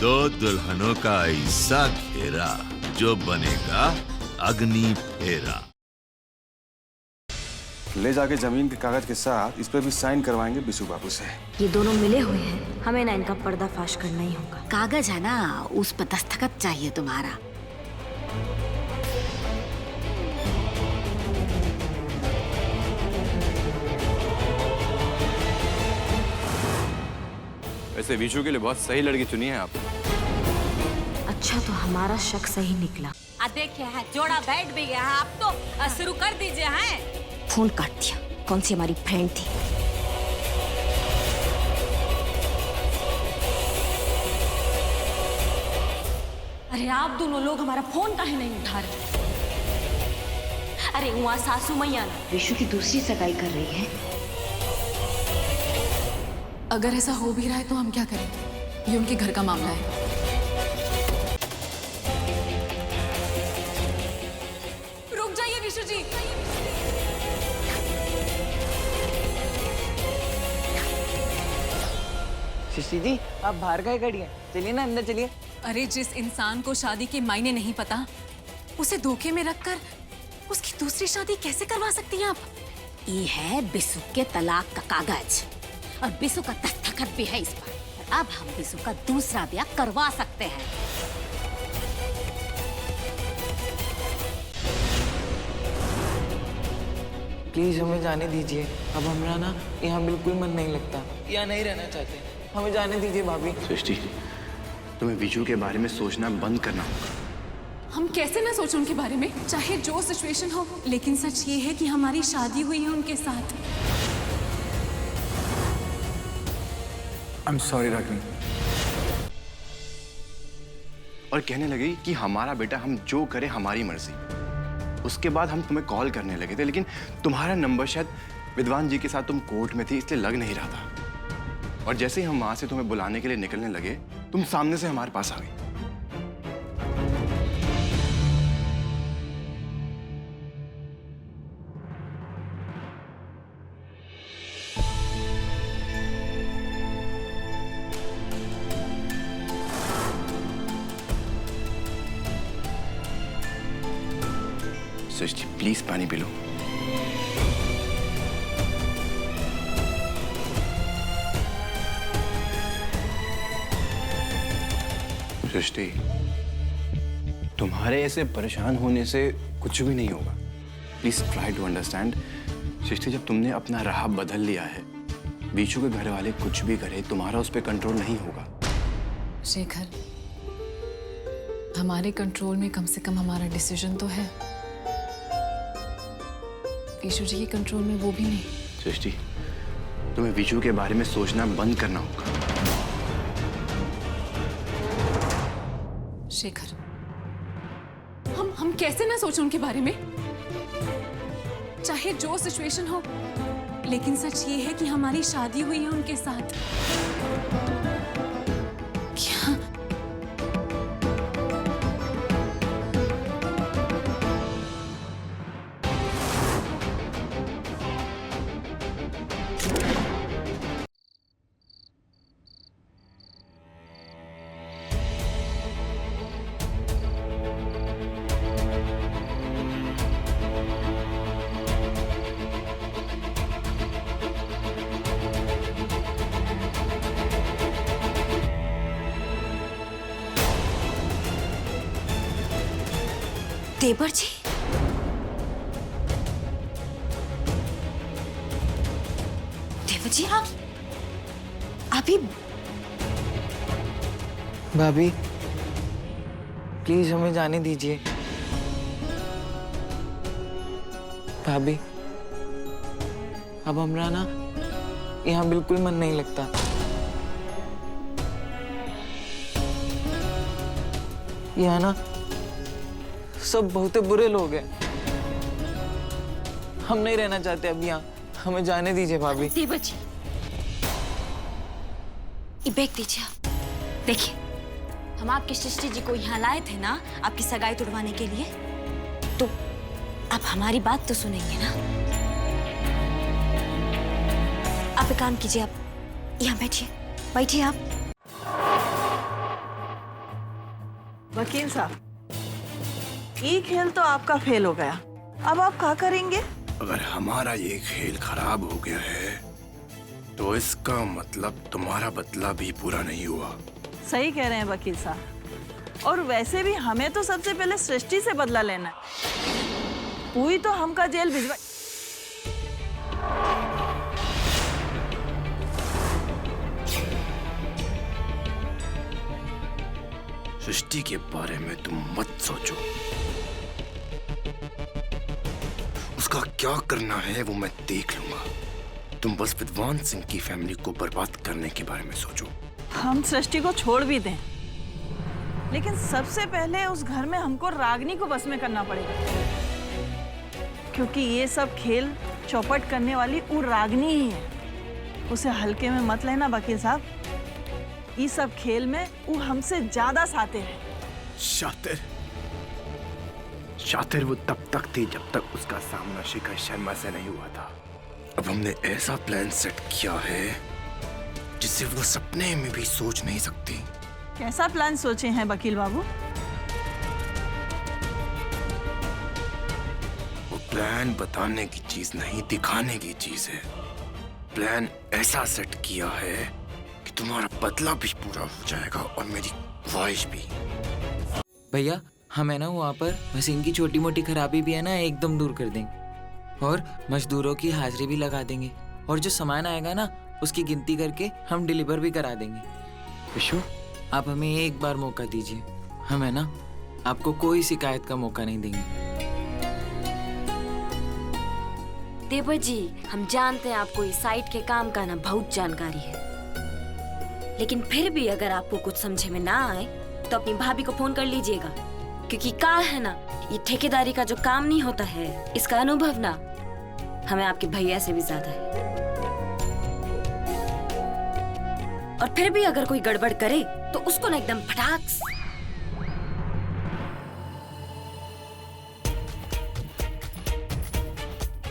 दो दुल्हनों का ऐसा घेरा जो बनेगा अग्नि फेरा। ले जाके जमीन के कागज के साथ इस पे भी साइन करवाएंगे बिशु बाबू से। ये दोनों मिले हुए हैं, हमें ना इनका पर्दाफाश करना ही होगा। कागज है ना, उस पर दस्तखत चाहिए तुम्हारा। वैसे विशु के लिए बहुत सही लड़की चुनी है आप। अच्छा तो हमारा शक सही निकला। देखिए है जोड़ा बैठ भी गया है, आप तो शुरू कर दीजिए। हैं फोन काट दिया। कौन सी हमारी फ्रेंड थी? अरे आप दोनों लोग हमारा फोन काहे नहीं उठा रहे? अरे वहाँ सासू मैया ना विशु की दूसरी सगाई कर रही है। अगर ऐसा हो भी रहा है तो हम क्या करें? ये उनके घर का मामला है। रुक जाइए विशु जी। शिशी जी, आप बाहर का खड़ी हैं? चलिए ना अंदर चलिए। अरे जिस इंसान को शादी के मायने नहीं पता, उसे धोखे में रखकर उसकी दूसरी शादी कैसे करवा सकती हैं आप? ये है बिशु के तलाक का कागज और बिशु का दस्तखत भी है इस पर। और अब हम बिशु का दूसरा ब्याह करवा सकते हैं। प्लीज हमें जाने दीजिए। अब हमारा ना यहाँ बिल्कुल मन नहीं लगता, यहाँ नहीं रहना चाहते। हमें जाने दीजिए भाभी। सृष्टि, तुम्हें विशु के बारे में सोचना बंद करना होगा। हम कैसे ना सोचें उनके बारे में, चाहे जो सिचुएशन हो। लेकिन सच ये है कि हमारी शादी हुई है उनके साथ। I'm sorry Ragini. और कहने लगी कि हमारा बेटा, हम जो करे हमारी मर्जी। उसके बाद हम तुम्हें कॉल करने लगे थे, लेकिन तुम्हारा नंबर शायद विद्वान जी के साथ तुम कोर्ट में थी, इसलिए लग नहीं रहा था। और जैसे ही हम वहां से तुम्हें बुलाने के लिए निकलने लगे, तुम सामने से हमारे पास आ गई। सृष्टि प्लीज पानी पी लो। सृष्टि, तुम्हारे ऐसे परेशान होने से कुछ भी नहीं होगा। Please try to understand. Srishti, जब तुमने अपना राह बदल लिया है, विशु के घर वाले कुछ भी करे, तुम्हारा उस पर कंट्रोल नहीं होगा। शेखर, हमारे कंट्रोल में कम से कम हमारा डिसीजन तो है। विशु जी के कंट्रोल में वो भी नहीं। सृष्टि, तुम्हें विशु के बारे में सोचना बंद करना होगा। शेखर, हम कैसे ना सोचें उनके बारे में, चाहे जो सिचुएशन हो। लेकिन सच ये है कि हमारी शादी हुई है उनके साथ। क्या देवर जी, देवर जी आप अभी? भाभी प्लीज हमें जाने दीजिए। भाभी, अब हमारा ना यहाँ बिल्कुल मन नहीं लगता। यहाँ ना सब बहुत बुरे लोग हैं। हम नहीं रहना चाहते अब यहाँ। हमें जाने दीजिए भाभी। देवर जी, ये बैग दीजिए आप। देखिए, हम आपकी सृष्टि जी को यहाँ लाए थे ना आपकी सगाई तुड़वाने के लिए, तो आप हमारी बात तो सुनेंगे ना। आप एक काम कीजिए, आप यहाँ बैठिए, बैठिए आप। वकील साहब, ये खेल तो आपका फेल हो गया। अब आप क्या करेंगे? अगर हमारा ये खेल खराब हो गया है तो इसका मतलब तुम्हारा बदला भी पूरा नहीं हुआ। सही कह रहे हैं वकील साहब। और वैसे भी हमें तो सबसे पहले सृष्टि से बदला लेना है। पूरी तो हमका जेल भिजवा। सृष्टि के बारे में तुम मत सोचो। उसका क्या करना है वो मैं देख लूंगा। तुम बस विद्वान सिंह की फैमिली को बर्बाद करने के बारे में सोचो। हम सृष्टि को छोड़ भी दें, लेकिन सबसे पहले उस घर में हमको रागिनी को बस में करना पड़ेगा, क्योंकि ये सब खेल चौपट करने वाली वो रागिनी ही है। उसे हल्के में मत लेना वकील साहब। ये सब खेल में वो हमसे ज्यादा शातिर है। शातिर? शातिर वो तब तक थी जब तक उसका सामना शिखर शर्मा से नहीं हुआ था। अब हमने ऐसा प्लान सेट किया है जिसे वो सपने में भी सोच नहीं सकती। कैसा प्लान सोचे हैं वकील बाबू? वो प्लान बताने की चीज नहीं, दिखाने की चीज है। प्लान ऐसा सेट किया है कि तुम्हारा बदला भी पूरा हो जाएगा और मेरी ख्वाहिश भी। भैया हम है ना वहाँ पर मशीन की छोटी मोटी खराबी भी है ना एकदम दूर कर देंगे और मजदूरों की हाजिरी भी लगा देंगे और जो सामान आएगा ना उसकी गिनती करके हम डिलीवर भी करा देंगे। विशु आप हमें एक बार मौका दीजिए। हम है ना आपको कोई शिकायत का मौका नहीं देंगे। देवर जी, हम जानते हैं आपको इस साइट के काम का ना बहुत जानकारी है, लेकिन फिर भी अगर आपको कुछ समझे में ना आए तो अपनी भाभी को फोन कर लीजिएगा, क्योंकि क्या है ना, ये ठेकेदारी का जो काम नहीं होता है इसका अनुभव ना हमें आपके भैया से भी ज्यादा है। और फिर भी अगर कोई गड़बड़ करे तो उसको ना एकदम फटाक से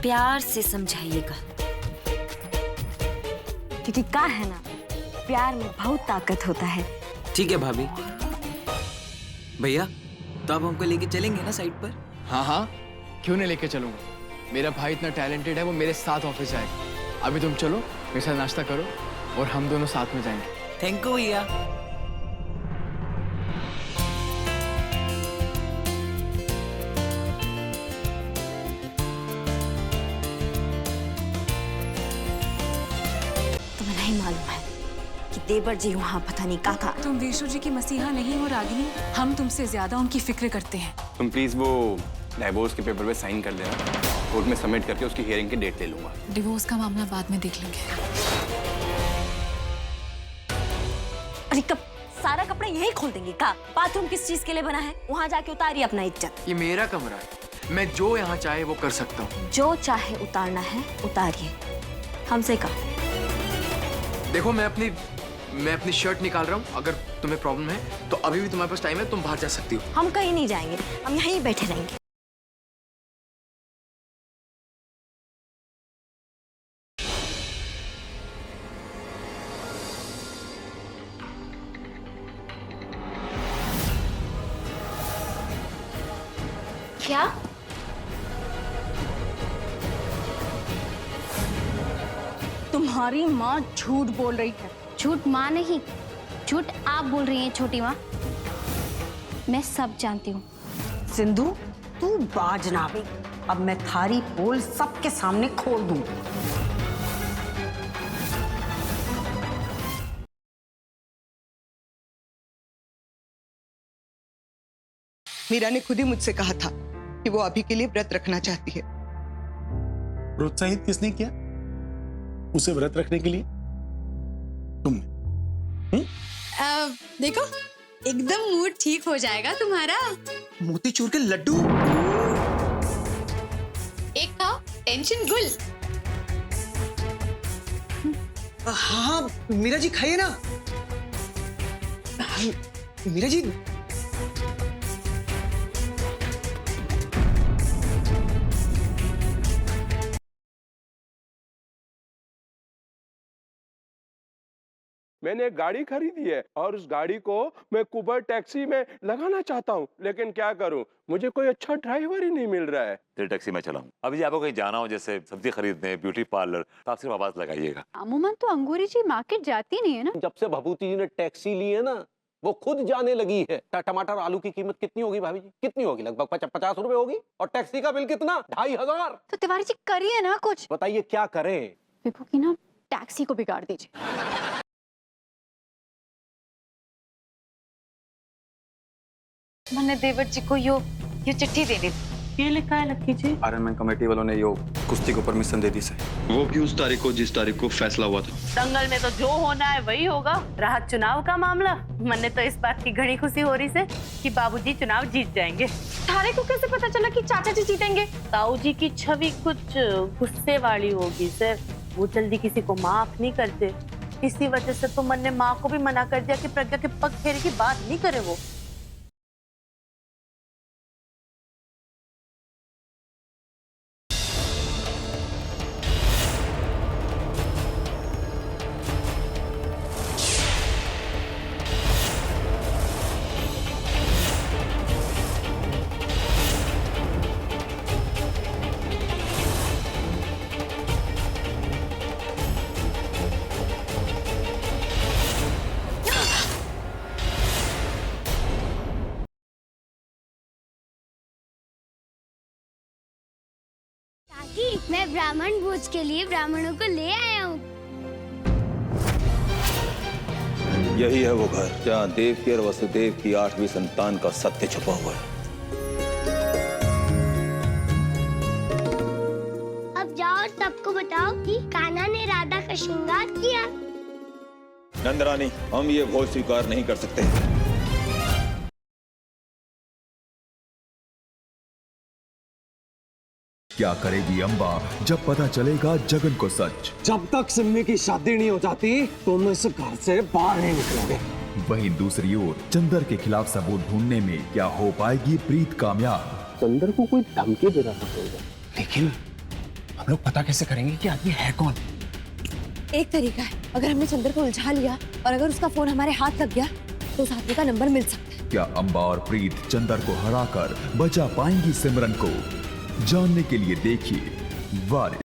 प्यार से समझाइएगा, क्योंकि क्या है ना, प्यार में बहुत ताकत होता है। ठीक है भाभी। भैया तो आप हमको लेके चलेंगे ना साइट पर? हाँ हाँ, क्यों नहीं लेके चलूंगा। मेरा भाई इतना टैलेंटेड है, वो मेरे साथ ऑफिस जाएगा। अभी तुम चलो मेरे साथ नाश्ता करो और हम दोनों साथ में जाएंगे। थैंक यू भैया। तुम्हें नहीं मालूम है कि देवर जी वहाँ पता नहीं क्या था। तुम वीशु जी की मसीहा नहीं हो रागिनी, हम तुमसे ज्यादा उनकी फिक्र करते हैं। तुम प्लीज वो डाइवोर्स के पेपर पे साइन कर देना, कोर्ट में सबमिट करके उसकी हियरिंग की डेट ले लूंगा। डिवोर्स का मामला बाद में देख लेंगे। अरे कब सारा कपड़ा यही खोल देंगे का? बाथरूम किस चीज के लिए बना है? वहाँ जाके उतारिए अपना इज्जत। ये मेरा कमरा है, मैं जो यहाँ चाहे वो कर सकता हूँ। जो चाहे उतारना है उतारिए, हमसे का। देखो मैं अपनी शर्ट निकाल रहा हूँ। अगर तुम्हें प्रॉब्लम है तो अभी भी तुम्हारे पास टाइम है, तुम बाहर जा सकती हो। हम कहीं नहीं जाएंगे, हम यहीं बैठे रहेंगे। क्या? तुम्हारी माँ झूठ बोल रही है। झूठ माँ नहीं, झूठ आप बोल रही हैं छोटी माँ। मैं सब जानती हूँ। सिंधु तू बाज ना बे, अब मैं थारी पोल सबके सामने खोल दूं। मीरा ने खुद ही मुझसे कहा था कि वो अभी के लिए व्रत रखना चाहती है। प्रोत्साहित किसने किया उसे व्रत रखने के लिए? तुमने? देखो एकदम मूड ठीक हो जाएगा तुम्हारा। मोतीचूर के लड्डू एक खाओ, टेंशन गुल। हाँ मीरा जी खाइए ना। मीरा जी मैंने एक गाड़ी खरीदी है और उस गाड़ी को मैं कुबर टैक्सी में लगाना चाहता हूँ, लेकिन क्या करूँ, मुझे कोई अच्छा ड्राइवर ही नहीं मिल रहा है। तेरी टैक्सी मैं चलाऊं। अभी जी आपको कहीं जाना हो, जैसे सब्जी खरीदने, ब्यूटी पार्लर, तो आप सिर्फ आवाज लगाइएगा। अमूमन तो अंगूरी जी मार्केट जाती नहीं है ना। जब से भभूति जी ने टैक्सी ली है ना, वो खुद जाने लगी है। टमाटर आलू की कीमत कितनी होगी भाभी जी? कितनी होगी? लगभग 50 रुपए होगी। और टैक्सी का बिल कितना? 2500। तो तिवारी जी करिए ना कुछ। बताइए क्या करें? विभू की ना टैक्सी को बिगाड़ दीजिए। मैंने देवर जी को यो चिट्ठी दे दी। ये लिखा है लक्की जी? आर्यमन कमेटी वालों ने यो कुश्ती को परमिशन दे दी से। वो भी उस तारीख को जिस तारीख को फैसला हुआ था। दंगल में तो जो होना है वही होगा। रहा चुनाव का मामला, मन्ने तो इस बात की घनी खुशी हो रही से कि बाबूजी चुनाव जीत जाएंगे। थारे को कैसे पता चला कि चाचा जी जीतेंगे? ताऊ जी की छवि कुछ गुस्से वाली होगी सर, वो जल्दी किसी को माफ नहीं करते। इसी वजह से तो मन ने माँ को भी मना कर दिया कि प्रज्ञा के पग फेरे की बात नहीं करे वो। मैं ब्राह्मण भोज के लिए ब्राह्मणों को ले आया हूँ। यही है वो घर जहाँ देवकी और वसुदेव की 8वीं संतान का सत्य छुपा हुआ है। अब जाओ और सबको बताओ कि कान्हा ने राधा का श्रृंगार किया। नंदरानी, हम ये भोज स्वीकार नहीं कर सकते। क्या करेगी अंबा जब पता चलेगा जगन को सच? जब तक सिम्मी की शादी नहीं हो जाती तुम इस घर से बाहर नहीं निकलोगे। वहीं दूसरी ओर चंदर के खिलाफ सबूत ढूंढने में क्या हो पाएगी प्रीत कामयाब? चंदर को कोई धमकी दे रहा होगा, लेकिन हम लोग पता कैसे करेंगे कि आदमी है कौन? एक तरीका है, अगर हमने चंदर को उलझा लिया और अगर उसका फोन हमारे हाथ लग गया तो उस आदमी का नंबर मिल सकता है। क्या अंबा और प्रीत चंदर को हराकर बचा पाएंगी सिमरन को? जानने के लिए देखिए वारिस।